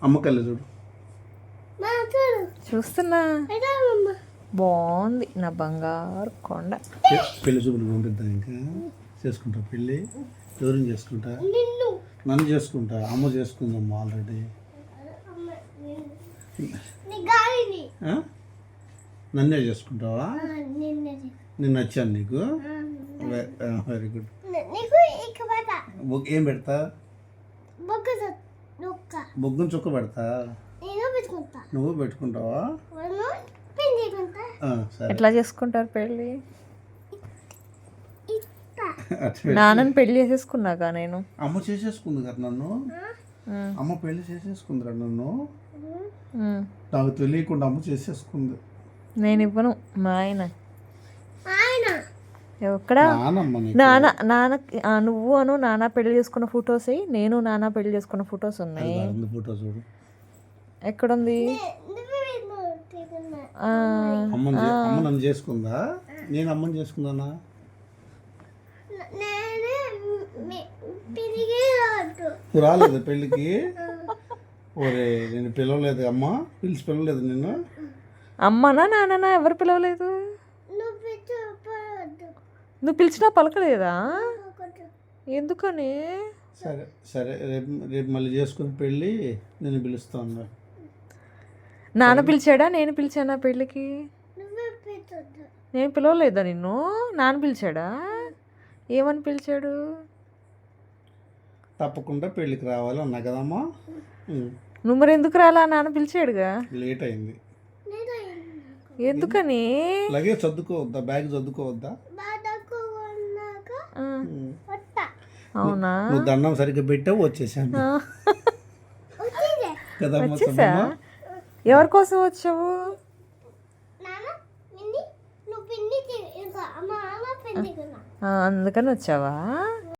అమ్మ కళ్ళు చూడు. చూస్తున్నా. బాగుంది నా బంగారు కొండ. పెళ్లి చూపులు పంపిద్దాం. ఇంకా చేసుకుంటా పెళ్ళి. ఎవరిని చేసుకుంటా? నన్ను చేసుకుంటా. అమ్మ చేసుకుందమ్మా ఆల్రెడీ. నన్నే చేసుకుంటావా? నేను నచ్చాను నీకు? Very good. ఏం పెడతా? బొగ్గును చుక్క పెడతా. నువ్వు పెట్టుకుంటావా? ఎట్లా చేసుకుంటారు పెళ్ళి? నాన్నని పెళ్లి చేసేసుకున్నాక నేను. అమ్మ చేసేసుకుంది కదా నన్ను. అమ్మ పెళ్లి చేసేసుకుందిరా నన్ను. నాకు తెలియకుండా అమ్మ చేసేసుకుంది. నేను ఇవ్వను. మా ఆయన ఎక్కడ నాన్న నువ్వు అను నాన్న పెళ్లి చేసుకున్న ఫొటోస్ నేను నాన్న పెళ్లి చేసుకున్న ఫొటోస్ ఉన్నాయి. ఫోటో చూడు. ఎక్కడుంది? అమ్మ నన్ను చేసుకుందా? నేను అమ్మని చేసుకున్నానా? నువ్వు రాలేదు పెళ్ళికి? ఓరే నేను పిలవలేదు. అమ్మ పిలిచి పిలవలేదు నిన్ను? అమ్మనా నాన్ననా ఎవరు పిలవలేదు? నువ్వు పిలిచినా పలకలేదా? ఎందుకని? సరే సరే రేపు మళ్ళీ చేసుకుని పెళ్ళి నేను పిలుస్తాను. నాన్న పిలిచాడా నేను పిలిచానా పెళ్ళికి? నేను పిలవలేదా నిన్ను? నాన్న పిలిచాడా? ఏమని పిలిచాడు? తప్పకుండా పెళ్ళికి రావాలి అన్నా కదమ్మా. నువ్వు మరి ఎందుకు రాలా? నాన్న పిలిచాడుగా. లేట్ అయింది. ఎందుకని? లగేజ్ చదువుకోవద్దా? బ్యాగ్ చదువుకోవద్దా? అవునా? నువ్వు దండం సరిగ్గా పెట్టావు వచ్చేసాను వచ్చేసా. ఎవరి కోసం వచ్చావు? అందుకని వచ్చావా?